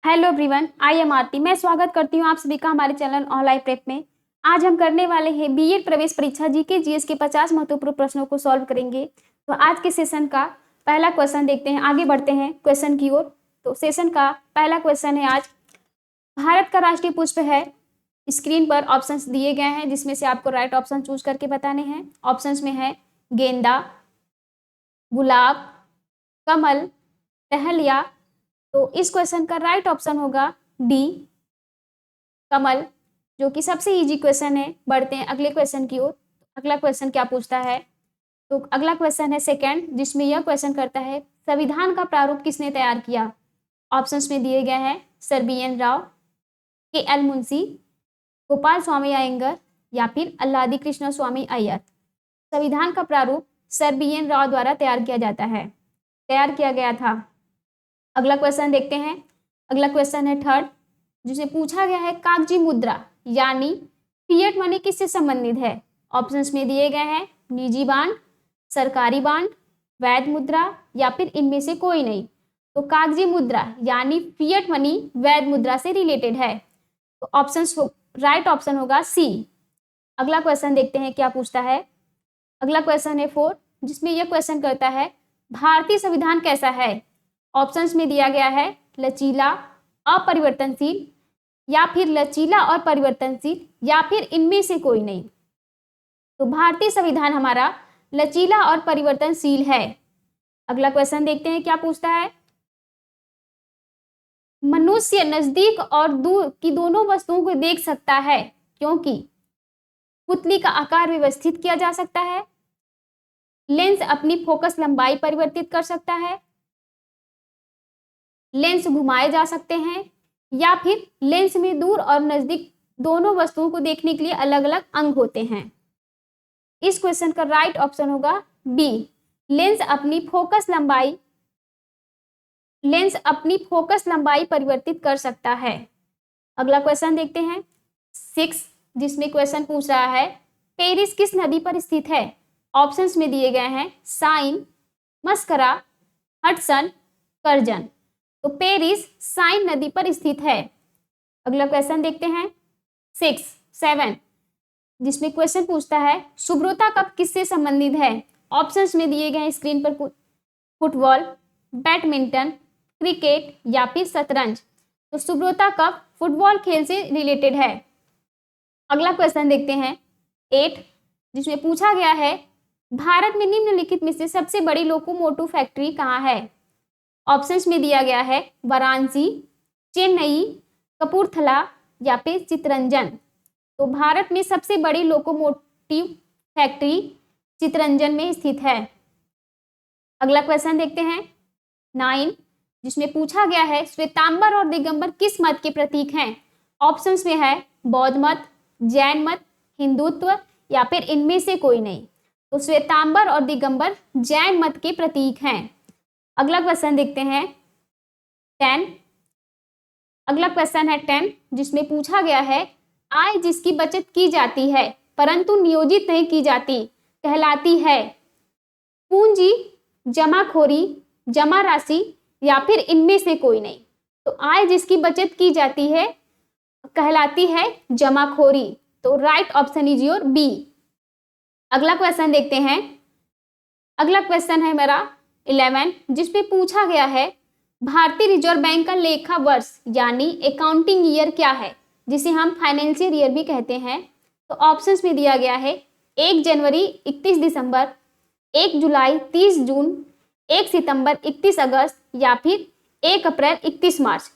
Hello everyone, I am आरती। मैं स्वागत करती हूँ आप सभी का हमारे चैनल ऑनलाइन प्रेप में। आज हम करने वाले हैं बीएड प्रवेश परीक्षा जीके जीएस के 50 महत्वपूर्ण प्रश्नों को सॉल्व करेंगे। तो आज के सेशन का पहला क्वेश्चन देखते हैं, आगे बढ़ते हैं क्वेश्चन की ओर। तो सेशन का पहला क्वेश्चन है आज, भारत का राष्ट्रीय पुष्प है। स्क्रीन पर ऑप्शंस दिए गए हैं जिसमें से आपको राइट ऑप्शन चूज करके बताने हैं। ऑप्शंस में है गेंदा, गुलाब, कमल, टहलिया। तो इस क्वेश्चन का राइट ऑप्शन होगा डी, कमल, जो कि सबसे इजी क्वेश्चन है। बढ़ते हैं अगले क्वेश्चन की ओर। अगला क्वेश्चन क्या पूछता है? तो अगला क्वेश्चन है सेकंड, जिसमें यह क्वेश्चन करता है संविधान का प्रारूप किसने तैयार किया। ऑप्शंस में दिए गए हैं सर बी एन राव, के एल मुंशी, गोपाल स्वामी अयंगर या फिर अल्लादी कृष्ण स्वामी अय्यर। संविधान का प्रारूप सर बी एन राव द्वारा तैयार किया गया था। अगला क्वेश्चन देखते हैं। अगला क्वेश्चन है थर्ड, जिसे पूछा गया है कागजी मुद्रा यानी फिएट मनी किससे संबंधित है। ऑप्शंस में दिए गए हैं निजी बांड, सरकारी बांड, वैध मुद्रा या फिर इनमें से कोई नहीं। तो कागजी मुद्रा यानी फिएट मनी वैध मुद्रा से रिलेटेड है। तो राइट ऑप्शन होगा सी। अगला क्वेश्चन देखते हैं क्या पूछता है। अगला क्वेश्चन है फोर्थ, जिसमें यह क्वेश्चन करता है भारतीय संविधान कैसा है। ऑप्शंस में दिया गया है लचीला, अपरिवर्तनशील या फिर लचीला और परिवर्तनशील या फिर इनमें से कोई नहीं। तो भारतीय संविधान हमारा लचीला और परिवर्तनशील है। अगला क्वेश्चन देखते हैं क्या पूछता है। मनुष्य नजदीक और दूर की दोनों वस्तुओं को देख सकता है क्योंकि पुतली का आकार व्यवस्थित किया जा सकता है, लेंस अपनी फोकस लंबाई परिवर्तित कर सकता है, लेंस घुमाए जा सकते हैं या फिर लेंस में दूर और नजदीक दोनों वस्तुओं को देखने के लिए अलग अलग अंग होते हैं। इस क्वेश्चन का राइट ऑप्शन होगा बी, लेंस अपनी फोकस लंबाई परिवर्तित कर सकता है। अगला क्वेश्चन देखते हैं 6, जिसमें क्वेश्चन पूछ रहा है पेरिस किस नदी पर स्थित है। ऑप्शंस में दिए गए हैं साइन, मस्करा, हडसन, करजन। तो पेरिस साइन नदी पर स्थित है। अगला क्वेश्चन देखते हैं 7, जिसमें क्वेश्चन पूछता है सुब्रता कप किससे संबंधित है। ऑप्शंस में दिए गए स्क्रीन पर फुटबॉल, बैडमिंटन, क्रिकेट या फिर शतरंज। तो सुब्रता कप फुटबॉल खेल से रिलेटेड है। अगला क्वेश्चन देखते हैं 8, जिसमें पूछा गया है भारत में निम्नलिखित में से सबसे बड़ी लोकोमोटिव फैक्ट्री कहाँ है। ऑप्शंस में दिया गया है वाराणसी, चेन्नई, कपूरथला या फिर चितरंजन। तो भारत में सबसे बड़ी लोकोमोटिव फैक्ट्री चितरंजन में स्थित है। अगला क्वेश्चन देखते हैं 9, जिसमें पूछा गया है श्वेतांबर और दिगंबर किस मत के प्रतीक हैं। ऑप्शंस में है बौद्ध मत, जैन मत, हिंदुत्व या फिर इनमें से कोई नहीं। तो श्वेतांबर और दिगंबर जैन मत के प्रतीक हैं। अगला क्वेश्चन देखते हैं 10। अगला क्वेश्चन है 10, जिसमें पूछा गया है आय जिसकी बचत की जाती है परंतु नियोजित नहीं की जाती कहलाती है पूंजी, जमाखोरी, जमा राशि या फिर इनमें से कोई नहीं। तो आय जिसकी बचत की जाती है कहलाती है जमाखोरी। तो right option is your B. अगला क्वेश्चन देखते हैं। अगला क्वेश्चन है मेरा 11, जिसपे पूछा गया है भारतीय रिजर्व बैंक का लेखा वर्ष यानी अकाउंटिंग ईयर क्या है, जिसे हम फाइनेंशियल ईयर भी कहते हैं। तो ऑप्शंस में दिया गया है 1 जनवरी 31 दिसंबर, 1 जुलाई 30 जून, 1 सितंबर 31 अगस्त या फिर 1 अप्रैल 31 मार्च।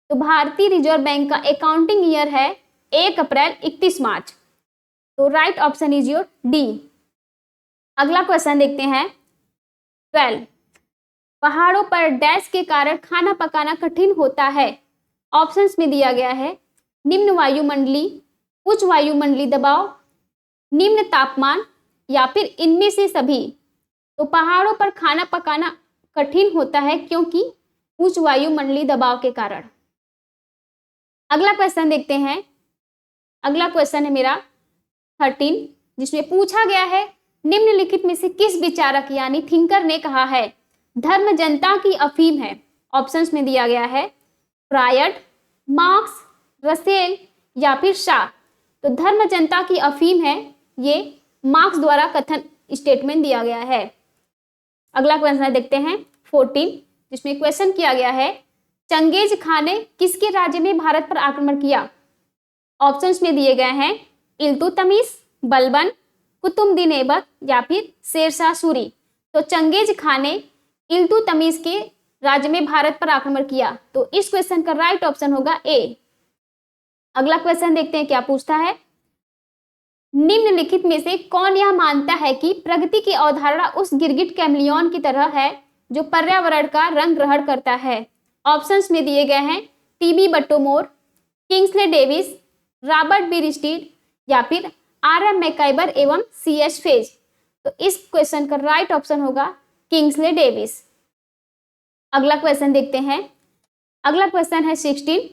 तो भारतीय रिजर्व बैंक का अकाउंटिंग ईयर है 1 अप्रैल 31 मार्च। तो right option is your D. अगला क्वेश्चन देखते हैं 12, पहाड़ों पर डैश के कारण खाना पकाना कठिन होता है। ऑप्शंस में दिया गया है निम्न वायुमंडलीय, उच्च वायुमंडलीय दबाव, निम्न तापमान या फिर इनमें से सभी। तो पहाड़ों पर खाना पकाना कठिन होता है क्योंकि उच्च वायुमंडलीय दबाव के कारण। अगला क्वेश्चन देखते हैं। अगला क्वेश्चन है मेरा 13, जिसमें पूछा गया है निम्नलिखित में से किस विचारक यानी थिंकर ने कहा है धर्म जनता की अफीम है। ऑप्शंस में दिया गया है फ्रायड, मार्क्स, रसेल या फिर शाह। तो धर्म जनता की अफीम है, ये मार्क्स द्वारा कथन स्टेटमेंट दिया गया है। अगला क्वेश्चन देखते हैं 14, जिसमें क्वेश्चन किया गया है चंगेज खान ने किसके राज्य में भारत पर आक्रमण किया। ऑप्शंस में दिए गए हैं इल्तुतमिश, बलबन, कुतुबुद्दीन ऐबक या फिर शेरशाह सूरी। तो चंगेज खान ने इल्तुतमिश के राज्य में भारत पर आक्रमण किया, तो इस क्वेश्चन का राइट ऑप्शन होगा ए। अगला क्वेश्चन देखते हैं क्या पूछता है, निम्नलिखित में से कौन यह मानता है कि प्रगति की अवधारणा उस गिरगिट कैमलियन की तरह है जो पर्यावरण का रंग ग्रहण करता है। ऑप्शंस में दिए गए हैं टीबी बट्टोमोर, किंग्सले डेविस, रॉबर्ट बिरस्टीड या फिर आर.एम. मैकाइबर एवं सी.एच. फेज। तो इस क्वेश्चन का राइट ऑप्शन होगा किंग्सले डेविस। अगला क्वेश्चन देखते हैं। अगला क्वेश्चन है 16।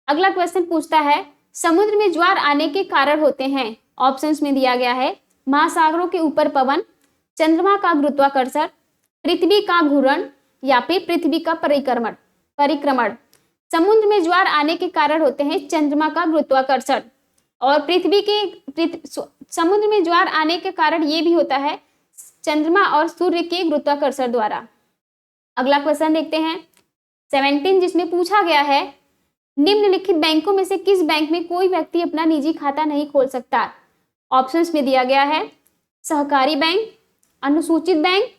अगला क्वेश्चन पूछता है समुद्र में ज्वार आने के कारण होते हैं। ऑप्शंस में दिया गया है महासागरों के ऊपर पवन, चंद्रमा का गुरुत्वाकर्षण, पृथ्वी का घूर्णन या फिर पृथ्वी का परिक्रमण। समुद्र में ज्वार आने के कारण होते हैं चंद्रमा का गुरुत्वाकर्षण, और समुद्र में ज्वार आने के कारण ये भी होता है चंद्रमा और सूर्य के गुरुत्वाकर्षण द्वारा। अगला क्वेश्चन देखते हैं 17, जिसमें पूछा गया है निम्नलिखित बैंकों में से किस बैंक में कोई व्यक्ति अपना निजी खाता नहीं खोल सकता। ऑप्शंस में दिया गया है सहकारी बैंक, अनुसूचित बैंक,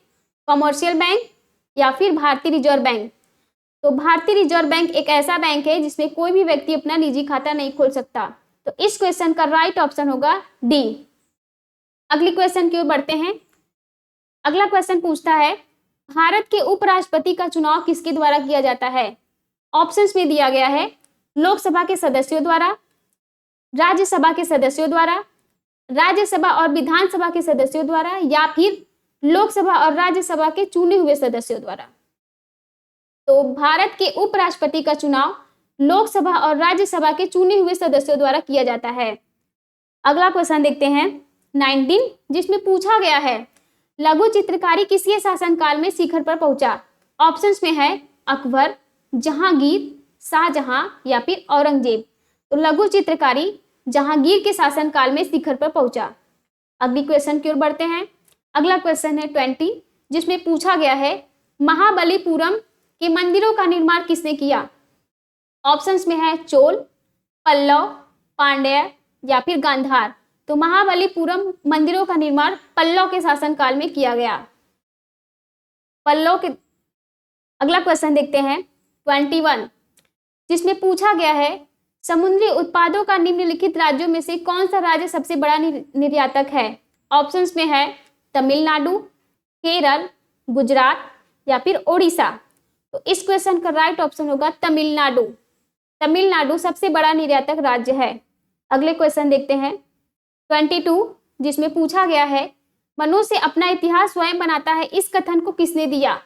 कमर्शियल बैंक या फिर भारतीय रिजर्व बैंक। तो भारतीय रिजर्व बैंक एक ऐसा बैंक है जिसमें कोई भी व्यक्ति अपना निजी खाता नहीं खोल सकता। तो इस क्वेश्चन का राइट ऑप्शन होगा डी। अगली क्वेश्चन की ओर बढ़ते हैं। अगला क्वेश्चन पूछता है भारत के उपराष्ट्रपति का चुनाव किसके द्वारा किया जाता है। ऑप्शंस में दिया गया है लोकसभा के सदस्यों द्वारा, राज्यसभा के सदस्यों द्वारा, राज्यसभा और विधानसभा के सदस्यों द्वारा या फिर लोकसभा और राज्यसभा के चुने हुए सदस्यों द्वारा। तो भारत के उपराष्ट्रपति का चुनाव लोकसभा और राज्यसभा के चुने हुए सदस्यों द्वारा किया जाता है। अगला क्वेश्चन देखते हैं 19, जिसमें पूछा गया है लघु चित्रकारी किसके शासनकाल में शिखर पर पहुंचा। ऑप्शंस में है अकबर, जहांगीर, शाहजहां या फिर औरंगजेब। तो लघु चित्रकारी जहांगीर के शासनकाल में शिखर पर पहुंचा। अगली क्वेश्चन की ओर बढ़ते हैं। अगला क्वेश्चन है 20, जिसमें पूछा गया है महाबलीपुरम के मंदिरों का निर्माण किसने किया। ऑप्शंस में है चोल, पल्लव, पांड्य या फिर गांधार। तो महाबलीपुरम मंदिरों का निर्माण पल्लव के शासनकाल में किया गया। पल्लव के अगला क्वेश्चन देखते हैं 21, जिसमें पूछा गया है समुद्री उत्पादों का निम्नलिखित राज्यों में से कौन सा राज्य सबसे बड़ा निर्यातक है। ऑप्शंस में है तमिलनाडु, केरल, गुजरात या फिर ओडिशा। तो इस क्वेश्चन का राइट ऑप्शन होगा तमिलनाडु। तमिलनाडु सबसे बड़ा निर्यातक राज्य है। अगले क्वेश्चन देखते हैं 22, जिसमें पूछा गया है मनुष्य अपना इतिहास स्वयं बनाता है, इस कथन को किसने दिया।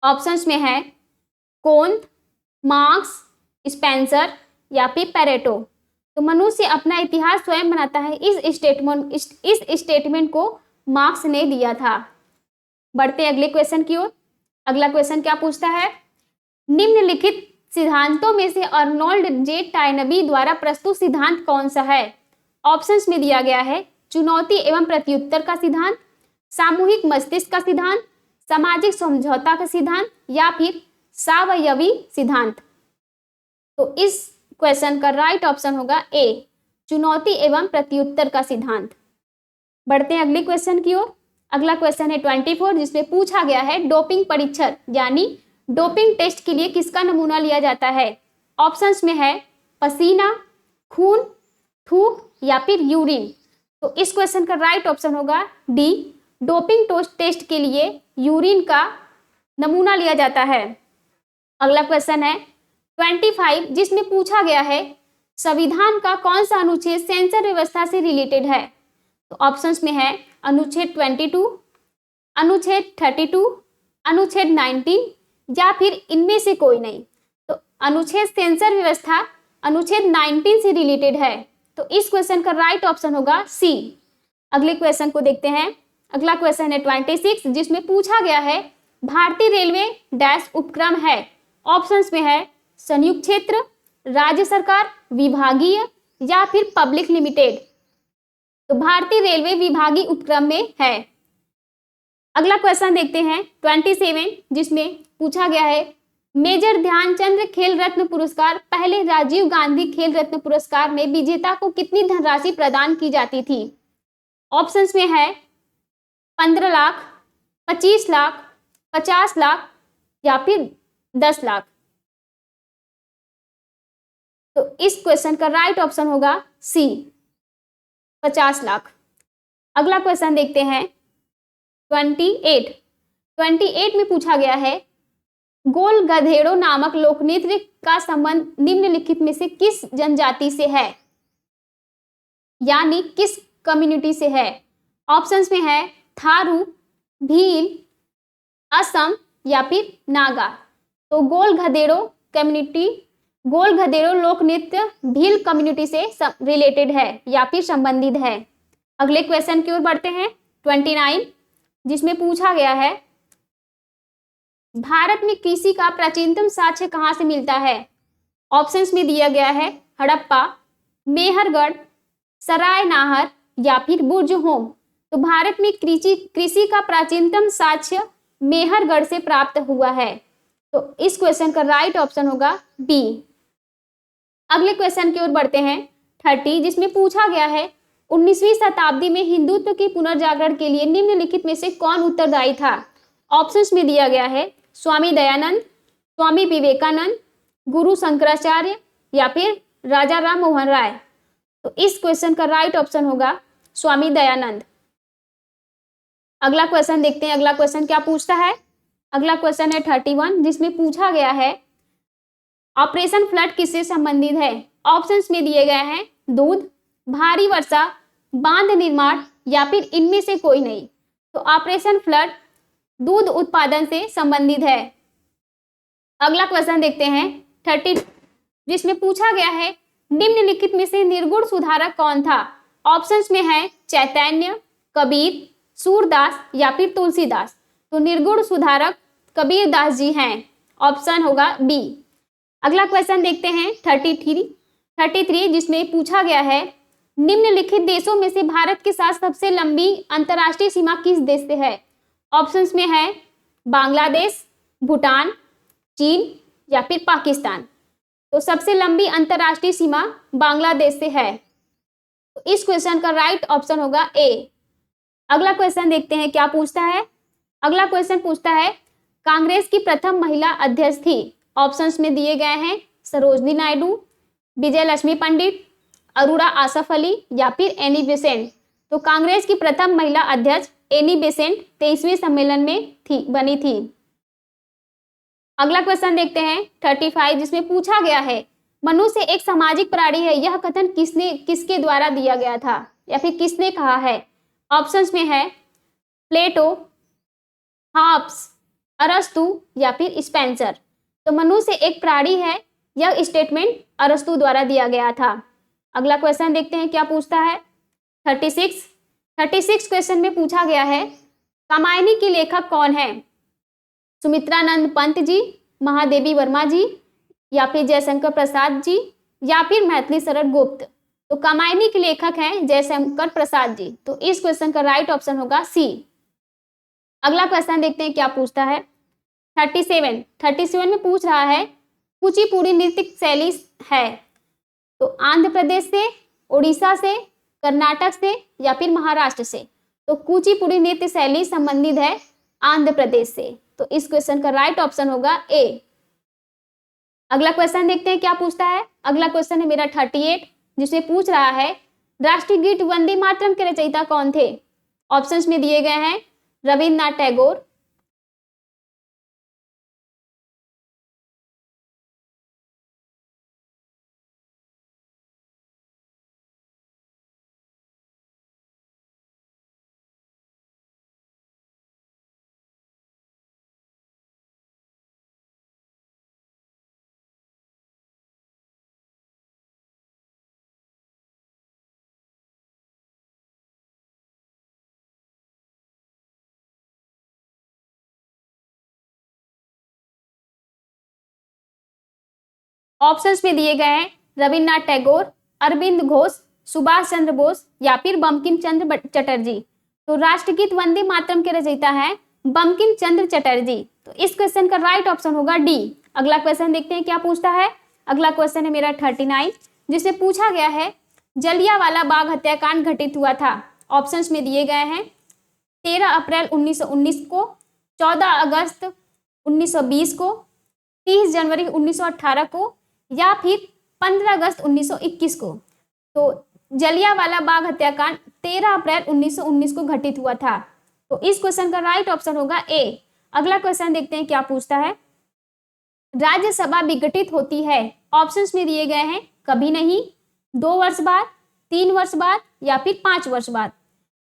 ऑप्शंस में है कोंत, मार्क्स, स्पेंसर या फिर पेरेटो। तो मनुष्य अपना इतिहास स्वयं बनाता है, इस स्टेटमेंट को मार्क्स ने दिया था। बढ़ते हैं अगले क्वेश्चन की ओर। अगला क्वेश्चन क्या पूछता है निम्नलिखित सिद्धांतों में से अर्नोल्ड जे टायनबी द्वारा प्रस्तुत सिद्धांत कौन सा है। ऑप्शंस में दिया गया है चुनौती एवं प्रत्युत्तर का सिद्धांत, सामूहिक मस्तिष्क का सिद्धांत, सामाजिक समझौता का सिद्धांत या फिर सावयवी सिद्धांत। तो इस क्वेश्चन का राइट ऑप्शन होगा ए, चुनौती एवं प्रत्युत्तर का सिद्धांत। बढ़ते हैं अगले क्वेश्चन की ओर। अगला क्वेश्चन है 24, जिसमें पूछा गया है डोपिंग परीक्षण यानी डोपिंग टेस्ट के लिए किसका नमूना लिया जाता है। ऑप्शंस में है पसीना, खून, थूक या फिर यूरिन। तो इस क्वेश्चन का राइट ऑप्शन होगा डी, डोपिंग टेस्ट के लिए यूरिन का नमूना लिया जाता है। अगला क्वेश्चन है 25, जिसमें पूछा गया है संविधान का कौन सा अनुच्छेद सेंसर व्यवस्था से रिलेटेड है। तो ऑप्शंस में है अनुच्छेद 22, अनुच्छेद 32, अनुच्छेद 19 या फिर इनमें से कोई नहीं। तो अनुच्छेद सेंसर व्यवस्था अनुच्छेद 19 से रिलेटेड है। तो इस क्वेश्चन का राइट ऑप्शन होगा सी। अगले क्वेश्चन को देखते हैं। अगला क्वेश्चन है 26, जिसमें पूछा गया है भारतीय रेलवे डैश उपक्रम है। ऑप्शंस में है संयुक्त क्षेत्र, राज्य सरकार, विभागीय या फिर पब्लिक लिमिटेड? तो भारतीय रेलवे विभागीय उपक्रम में है। अगला क्वेश्चन देखते हैं 27, जिसमें पूछा गया है मेजर ध्यानचंद खेल रत्न पुरस्कार पहले राजीव गांधी खेल रत्न पुरस्कार में विजेता को कितनी धनराशि प्रदान की जाती थी? ऑप्शंस में है 15 लाख, 25 लाख, 50 लाख या फिर 10 लाख। तो इस क्वेश्चन का राइट ऑप्शन होगा सी, 50 लाख। अगला क्वेश्चन देखते हैं 28 में पूछा गया है गोल गधेड़ो नामक लोकनृत्य का संबंध निम्नलिखित में से किस जनजाति से है, यानी किस कम्युनिटी से है? ऑप्शंस में है थारू, भील, असम या फिर नागा। तो गोल गधेड़ो लोक नृत्य भील कम्युनिटी से रिलेटेड है या फिर संबंधित है। अगले क्वेश्चन की ओर बढ़ते हैं 29, जिसमें पूछा गया है भारत में कृषि का प्राचीनतम साक्ष्य कहां से मिलता है? ऑप्शंस में दिया गया है हड़प्पा, मेहरगढ़, सरायनाहर या फिर बुर्जहोम। तो भारत में कृषि का प्राचीनतम साक्ष्य मेहरगढ़ से प्राप्त हुआ है। तो इस क्वेश्चन का राइट ऑप्शन होगा बी। अगले क्वेश्चन की ओर बढ़ते हैं 30, जिसमें पूछा गया है 19वीं शताब्दी में हिंदुत्व के पुनर्जागरण के लिए निम्नलिखित में से कौन उत्तरदायी था? ऑप्शंस में दिया गया है स्वामी दयानंद, स्वामी विवेकानंद, गुरु शंकराचार्य या फिर राजा राम मोहन राय। तो इस क्वेश्चन का राइट ऑप्शन होगा स्वामी दयानंद। अगला क्वेश्चन देखते हैं, अगला क्वेश्चन क्या पूछता है। अगला क्वेश्चन है 31, जिसमें पूछा गया है ऑपरेशन फ्लड किससे संबंधित है? ऑप्शंस में दिए गए हैं दूध, भारी वर्षा, बांध निर्माण या फिर इनमें से कोई नहीं। तो ऑपरेशन फ्लड दूध उत्पादन से संबंधित है। अगला क्वेश्चन देखते हैं 30, जिसमें पूछा गया है निम्नलिखित में से निर्गुण सुधारक कौन था? ऑप्शंस में है चैतन्य, कबीर, सूरदास या फिर तुलसीदास। तो निर्गुण सुधारक कबीर दास जी हैं। ऑप्शन होगा बी। अगला क्वेश्चन देखते हैं 33, जिसमें पूछा गया है निम्नलिखित देशों में से भारत के साथ सबसे लंबी अंतर्राष्ट्रीय सीमा किस देश से है? ऑप्शंस में है बांग्लादेश, भूटान, चीन या फिर पाकिस्तान। तो सबसे लंबी अंतर्राष्ट्रीय सीमा बांग्लादेश से है। तो इस क्वेश्चन का राइट ऑप्शन होगा ए। अगला क्वेश्चन देखते हैं क्या पूछता है। अगला क्वेश्चन पूछता है कांग्रेस की प्रथम महिला अध्यक्ष थी। ऑप्शंस में दिए गए हैं सरोजनी नायडू, विजय लक्ष्मी पंडित, अरोड़ा आसफ अली या फिर एनी बेसेंट। तो कांग्रेस की प्रथम महिला अध्यक्ष एनी बेसेंट 23वें सम्मेलन में बनी थी। अगला क्वेश्चन देखते हैं 35, जिसमें पूछा गया है मनुष्य एक सामाजिक प्राणी है, यह कथन किसके द्वारा दिया गया था या फिर किसने कहा है? ऑप्शंस में है प्लेटो, हॉब्स, अरस्तु या फिर स्पेंसर। तो मनुष्य एक प्राणी है, यह स्टेटमेंट अरस्तु द्वारा दिया गया था। अगला क्वेश्चन देखते हैं क्या पूछता है 36 क्वेश्चन में पूछा गया है कामायनी की लेखक कौन है? सुमित्रानंद पंत जी, महादेवी वर्मा जी या फिर जयशंकर प्रसाद जी या फिर मैथिली शरण गुप्त। तो कामायनी के लेखक हैं जयशंकर प्रसाद जी। तो इस क्वेश्चन का राइट ऑप्शन होगा सी। अगला क्वेश्चन देखते हैं क्या पूछता है 37 में पूछ रहा है कुचिपुड़ी नृत्य शैली है तो आंध्र प्रदेश से, उड़ीसा से, कर्नाटक से या फिर महाराष्ट्र से। तो कुचिपुड़ी नृत्य शैली संबंधित है आंध्र प्रदेश से। तो इस क्वेश्चन का राइट ऑप्शन होगा ए। अगला क्वेश्चन देखते हैं क्या पूछता है। अगला क्वेश्चन है मेरा 38, जिसमें पूछ रहा है राष्ट्रीय गीत वंदे मातरम के रचयिता कौन थे? ऑप्शंस में दिए गए हैं रविन्द्रनाथ टैगोर, ऑप्शंस में दिए गए हैं रविन्द्रनाथ टैगोर, अरविंद घोष, सुभाष चंद्र बोस या फिर बंकिम चंद्र चटर्जी। तो राष्ट्रगीत वंदे मातरम के रचयिता है बंकिम चंद्र चटर्जी। तो इस क्वेश्चन का राइट ऑप्शन होगा डी। अगला क्वेश्चन देखते हैं क्या पूछता है। अगला क्वेश्चन है मेरा 39, जिसमें पूछा गया है जलियांवाला बाग हत्याकांड घटित हुआ था। ऑप्शंस में दिए गए हैं 13 अप्रैल 1919 को, 14 अगस्त 1920 को, 30 जनवरी 1918 को या फिर 15 अगस्त 1921 को। तो जलियांवाला बाग हत्याकांड 13 अप्रैल 1919 को घटित हुआ था। तो इस क्वेश्चन का राइट ऑप्शन होगा ए। अगला क्वेश्चन देखते हैं क्या पूछता है। राज्यसभा विघटित होती है। ऑप्शंस में दिए गए हैं कभी नहीं, 2 वर्ष बाद, 3 वर्ष बाद या फिर 5 वर्ष बाद।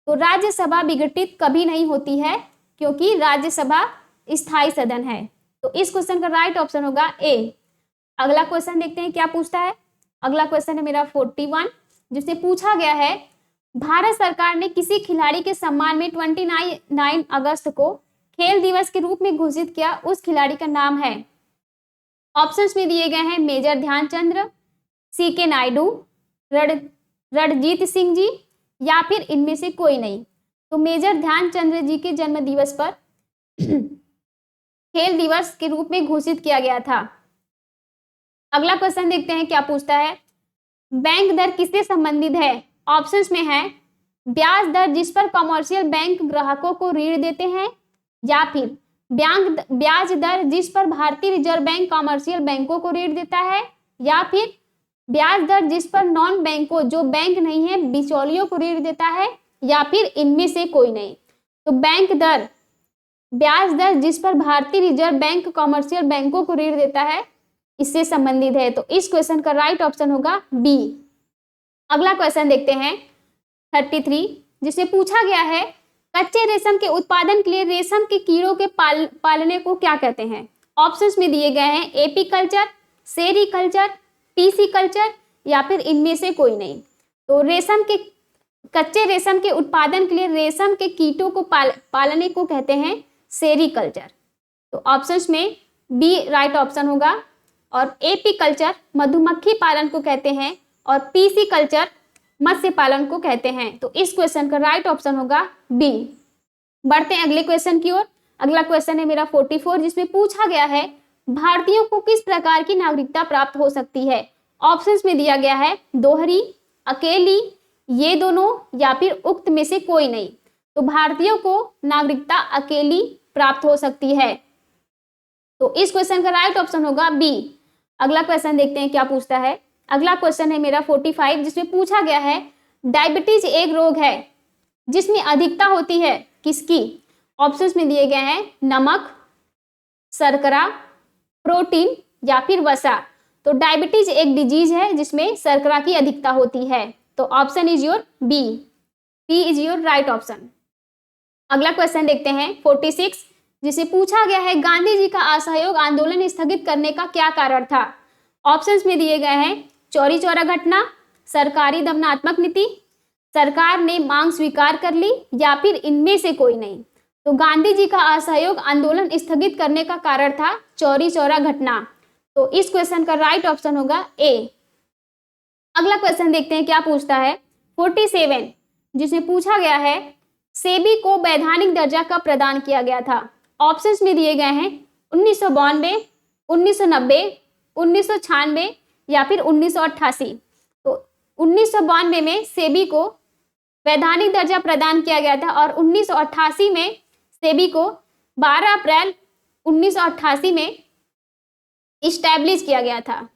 तो राज्यसभा विघटित कभी नहीं होती है क्योंकि राज्यसभा स्थायी सदन है। तो इस क्वेश्चन का राइट ऑप्शन होगा ए। अगला क्वेश्चन देखते हैं क्या पूछता है। अगला क्वेश्चन है मेरा 41, जिसमें पूछा गया है भारत सरकार ने किसी खिलाड़ी के सम्मान में 29 अगस्त को खेल दिवस के रूप में घोषित किया, उस खिलाड़ी का नाम है। ऑप्शंस में दिए गए हैं मेजर ध्यानचंद्र, सीके नायडू, रणजीत सिंह जी या फिर इनमें से कोई नहीं। तो मेजर ध्यानचंद्र जी के जन्म दिवस पर खेल दिवस के रूप में घोषित किया गया था। अगला क्वेश्चन देखते हैं क्या पूछता है। बैंक दर किससे संबंधित है। ऑप्शंस में है ब्याज दर जिस पर कमर्शियल बैंक ग्राहकों को ऋण देते हैं, या फिर ब्याज दर जिस पर भारतीय रिजर्व बैंक कमर्शियल बैंकों को ऋण देता है, या फिर ब्याज दर जिस पर नॉन बैंकों जो बैंक नहीं है बिचौलियों को ऋण देता है, या फिर इनमें से कोई नहीं। तो बैंक दर ब्याज दर जिस पर भारतीय रिजर्व बैंक कमर्शियल बैंकों को ऋण देता है इससे संबंधित है। तो इस क्वेश्चन का राइट ऑप्शन होगा बी। अगला क्वेश्चन देखते हैं 33, जिसमें पूछा गया है कच्चे रेशम के उत्पादन के लिए रेशम के कीड़ों के पालने को क्या कहते हैं। ऑप्शंस में दिए गए हैं एपीकल्चर, सेरीकल्चर, टीसी कल्चर या फिर इनमें से कोई नहीं। तो कच्चे रेशम के उत्पादन के लिए रेशम के कीटों को पालने को कहते हैं सेरीकल्चर। तो ऑप्शंस में बी राइट ऑप्शन होगा। और एपीकल्चर मधुमक्खी पालन को कहते हैं और पीसी कल्चर मत्स्य पालन को कहते हैं। तो इस क्वेश्चन का राइट ऑप्शन होगा बी। बढ़ते हैं अगले क्वेश्चन की ओर। अगला क्वेश्चन है मेरा 44, जिसमें पूछा गया है भारतीयों को किस प्रकार की नागरिकता प्राप्त हो सकती है। ऑप्शंस में दिया गया है दोहरी, अकेली, ये दोनों या फिर उक्त में से कोई नहीं। तो भारतीयों को नागरिकता अकेली प्राप्त हो सकती है। तो इस क्वेश्चन का राइट ऑप्शन होगा बी। अगला क्वेश्चन देखते हैं क्या पूछता है। अगला क्वेश्चन है मेरा 45, जिसमें पूछा गया है डायबिटीज एक रोग है जिसमें अधिकता होती है किसकी। ऑप्शंस में दिए गए हैं नमक, शर्करा, प्रोटीन या फिर वसा। तो डायबिटीज एक डिजीज है जिसमें शर्करा की अधिकता होती है। तो option is your B is your right option. अगला क्वेश्चन देखते हैं 46, जिसे पूछा गया है गांधी जी का असहयोग आंदोलन स्थगित करने का क्या कारण था। ऑप्शंस में दिए गए हैं चौरी चौरा घटना, सरकारी दमनात्मक नीति, सरकार ने मांग स्वीकार कर ली या फिर इनमें से कोई नहीं। तो गांधी जी का असहयोग आंदोलन स्थगित करने का कारण था चौरी चौरा घटना। तो इस क्वेश्चन का राइट ऑप्शन होगा ए। अगला क्वेश्चन देखते हैं क्या पूछता है 47, जिसमें पूछा गया है सेबी को वैधानिक दर्जा कब प्रदान किया गया था। ऑप्शंस में दिए गए हैं 1992, 1990, 1996 या फिर 1988। तो 1992 में सेबी को वैधानिक दर्जा प्रदान किया गया था और 1988 में सेबी को 12 अप्रैल 1988 में इस्टेब्लिश किया गया था।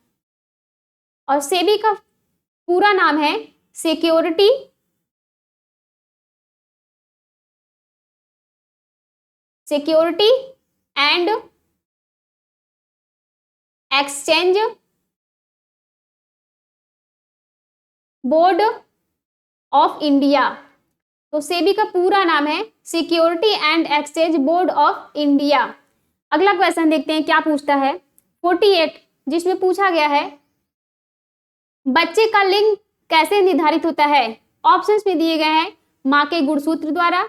और सेबी का पूरा नाम है security and exchange board of India. तो सेबी का पूरा नाम है security and exchange board of India. अगला क्वेश्चन देखते हैं क्या पूछता है 48, जिसमें पूछा गया है बच्चे का लिंग कैसे निर्धारित होता है। ऑप्शंस में दिए गए हैं मां के गुणसूत्र द्वारा,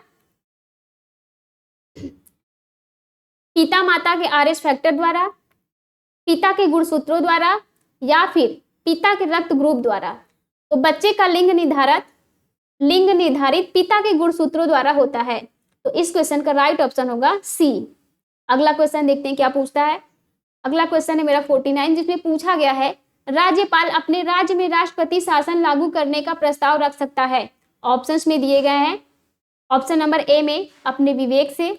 पिता माता के आरएस फैक्टर द्वारा, पिता के गुणसूत्रों द्वारा या फिर पिता के रक्त ग्रुप द्वारा। तो बच्चे का लिंग निर्धारित पिता के गुणसूत्रों द्वारा होता है। तो इस क्वेश्चन का राइट ऑप्शन होगा सी। अगला क्वेश्चन देखते हैं क्या पूछता है। अगला क्वेश्चन है मेरा 49, जिसमें पूछा गया है राज्यपाल अपने राज्य में राष्ट्रपति शासन लागू करने का प्रस्ताव रख सकता है। ऑप्शंस में दिए गए हैं। ऑप्शन नंबर ए में अपने विवेक से,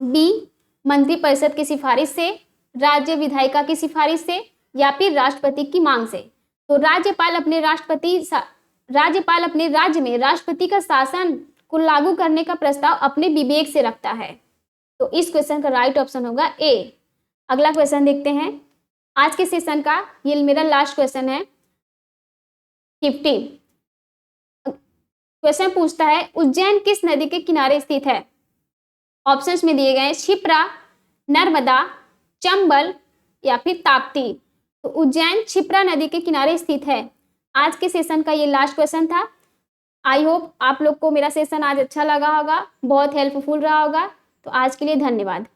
बी मंत्रिपरिषद की सिफारिश से, राज्य विधायिका की सिफारिश से, या फिर राष्ट्रपति की मांग से। तो राज्यपाल अपने राज्य में राष्ट्रपति का शासन को लागू करने का प्रस्ताव अपने विवेक से रखता है। तो इस क्वेश्चन का राइट ऑप्शन होगा ए। अगला क्वेश्चन देखते हैं आज के सेशन का, ये मेरा लास्ट क्वेश्चन है 50। क्वेश्चन पूछता है उज्जैन किस नदी के किनारे स्थित है। ऑप्शंस में दिए गए हैं क्षिप्रा, नर्मदा, चंबल या फिर ताप्ती। तो उज्जैन क्षिप्रा नदी के किनारे स्थित है। आज के सेशन का ये लास्ट क्वेश्चन था। आई होप आप लोग को मेरा सेशन आज अच्छा लगा होगा, बहुत हेल्पफुल रहा होगा। तो आज के लिए धन्यवाद।